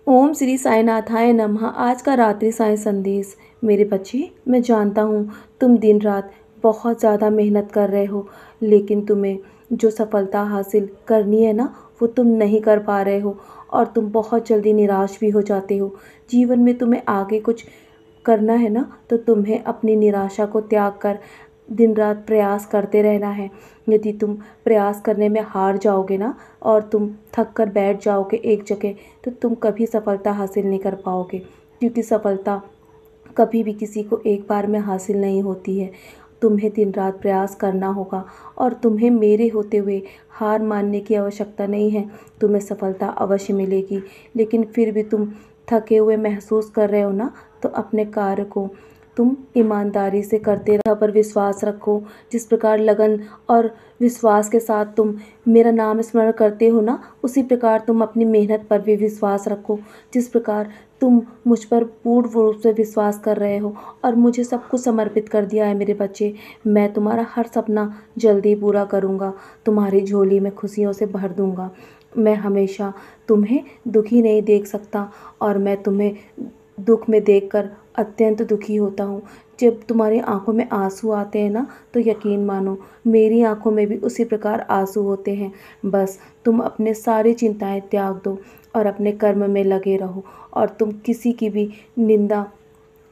ओम श्री साईनाथाय नमः। आज का रात्रि साईं संदेश। मेरे बच्चे, मैं जानता हूँ तुम दिन रात बहुत ज़्यादा मेहनत कर रहे हो, लेकिन तुम्हें जो सफलता हासिल करनी है ना, वो तुम नहीं कर पा रहे हो और तुम बहुत जल्दी निराश भी हो जाते हो। जीवन में तुम्हें आगे कुछ करना है ना, तो तुम्हें अपनी निराशा को त्याग कर दिन रात प्रयास करते रहना है। यदि तुम प्रयास करने में हार जाओगे ना और तुम थक कर बैठ जाओगे एक जगह, तो तुम कभी सफलता हासिल नहीं कर पाओगे, क्योंकि सफलता कभी भी किसी को एक बार में हासिल नहीं होती है। तुम्हें दिन रात प्रयास करना होगा और तुम्हें मेरे होते हुए हार मानने की आवश्यकता नहीं है। तुम्हें सफलता अवश्य मिलेगी, लेकिन फिर भी तुम थके हुए महसूस कर रहे हो ना, तो अपने कार्य को तुम ईमानदारी से करते रहो, पर विश्वास रखो। जिस प्रकार लगन और विश्वास के साथ तुम मेरा नाम स्मरण करते हो ना, उसी प्रकार तुम अपनी मेहनत पर भी विश्वास रखो। जिस प्रकार तुम मुझ पर पूर्ण रूप से विश्वास कर रहे हो और मुझे सब कुछ समर्पित कर दिया है मेरे बच्चे, मैं तुम्हारा हर सपना जल्दी पूरा करूँगा। तुम्हारी झोली में खुशियों से भर दूँगा। मैं हमेशा तुम्हें दुखी नहीं देख सकता और मैं तुम्हें दुख में देखकर अत्यंत दुखी होता हूँ। जब तुम्हारी आंखों में आंसू आते हैं ना, तो यकीन मानो मेरी आंखों में भी उसी प्रकार आंसू होते हैं। बस तुम अपने सारी चिंताएं त्याग दो और अपने कर्म में लगे रहो और तुम किसी की भी निंदा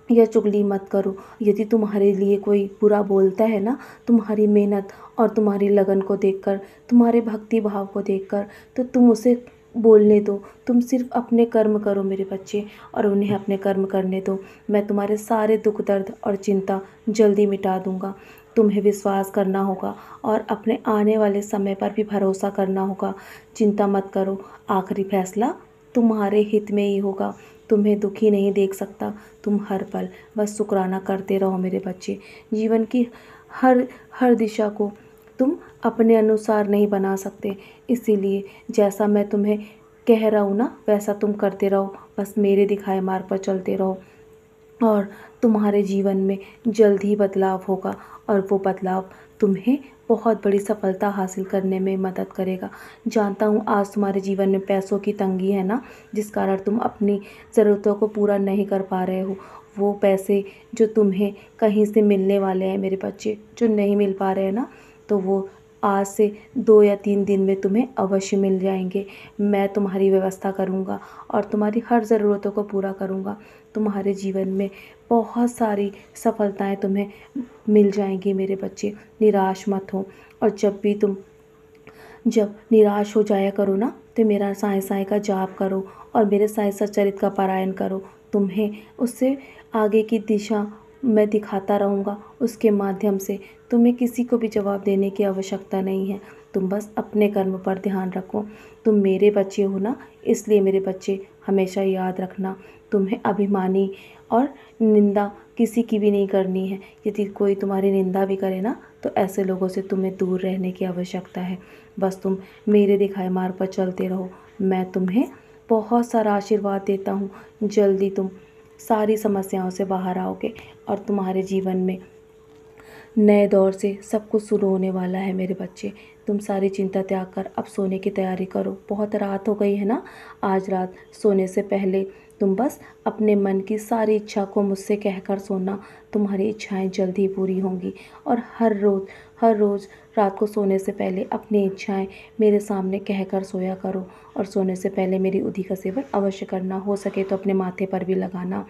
या चुगली मत करो। यदि तुम्हारे लिए कोई बुरा बोलता है ना, तुम्हारी मेहनत और तुम्हारी लगन को देखकर, तुम्हारे भक्ति भाव को देखकर, तो तुम उसे बोलने दो। तुम सिर्फ अपने कर्म करो मेरे बच्चे और उन्हें अपने कर्म करने दो। मैं तुम्हारे सारे दुख दर्द और चिंता जल्दी मिटा दूंगा। तुम्हें विश्वास करना होगा और अपने आने वाले समय पर भी भरोसा करना होगा। चिंता मत करो, आखिरी फैसला तुम्हारे हित में ही होगा। तुम्हें दुखी नहीं देख सकता। तुम हर पल बस शुक्राना करते रहो मेरे बच्चे। जीवन की हर हर दिशा को तुम अपने अनुसार नहीं बना सकते, इसीलिए जैसा मैं तुम्हें कह रहा हूँ ना, वैसा तुम करते रहो। बस मेरे दिखाए मार्ग पर चलते रहो और तुम्हारे जीवन में जल्द ही बदलाव होगा और वो बदलाव तुम्हें बहुत बड़ी सफलता हासिल करने में मदद करेगा। जानता हूँ आज तुम्हारे जीवन में पैसों की तंगी है ना, जिस कारण तुम अपनी ज़रूरतों को पूरा नहीं कर पा रहे हो। वो पैसे जो तुम्हें कहीं से मिलने वाले हैं मेरे बच्चे, जो नहीं मिल पा रहे हैं ना, तो वो आज से 2 या 3 दिन में तुम्हें अवश्य मिल जाएंगे। मैं तुम्हारी व्यवस्था करूँगा और तुम्हारी हर ज़रूरतों को पूरा करूँगा। तुम्हारे जीवन में बहुत सारी सफलताएं तुम्हें मिल जाएंगी मेरे बच्चे। निराश मत हो और जब निराश हो जाया करो ना, तो मेरा साईं साईं का जाप करो और मेरे साईं सच्चरित्र का पारायण करो। तुम्हें उससे आगे की दिशा मैं दिखाता रहूँगा। उसके माध्यम से तुम्हें किसी को भी जवाब देने की आवश्यकता नहीं है। तुम बस अपने कर्म पर ध्यान रखो। तुम मेरे बच्चे हो ना, इसलिए मेरे बच्चे हमेशा याद रखना, तुम्हें अभिमानी और निंदा किसी की भी नहीं करनी है। यदि कोई तुम्हारी निंदा भी करे ना, तो ऐसे लोगों से तुम्हें दूर रहने की आवश्यकता है। बस तुम मेरे दिखाए मार्ग पर चलते रहो। मैं तुम्हें बहुत सारा आशीर्वाद देता हूँ। जल्दी तुम सारी समस्याओं से बाहर आओगे और तुम्हारे जीवन में नए दौर से सब कुछ शुरू होने वाला है मेरे बच्चे। तुम सारी चिंता त्याग कर अब सोने की तैयारी करो। बहुत रात हो गई है ना, आज रात सोने से पहले तुम बस अपने मन की सारी इच्छा को मुझसे कहकर सोना। तुम्हारी इच्छाएं जल्द ही पूरी होंगी और हर रोज़ रात को सोने से पहले अपनी इच्छाएं मेरे सामने कहकर सोया करो और सोने से पहले मेरी उदी का सेवन अवश्य करना। हो सके तो अपने माथे पर भी लगाना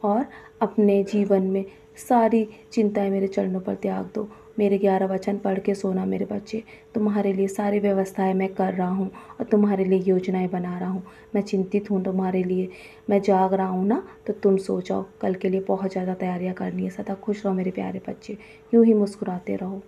और अपने जीवन में सारी चिंताएं मेरे चरणों पर त्याग दो। मेरे 11 वचन पढ़ के सोना मेरे बच्चे। तुम्हारे लिए सारी व्यवस्थाएं मैं कर रहा हूँ और तुम्हारे लिए योजनाएं बना रहा हूँ। मैं चिंतित हूँ तुम्हारे लिए। मैं जाग रहा हूँ ना, तो तुम सो जाओ। कल के लिए बहुत ज़्यादा तैयारियाँ करनी है। सदा खुश रहो मेरे प्यारे बच्चे, यूँ ही मुस्कुराते रहो।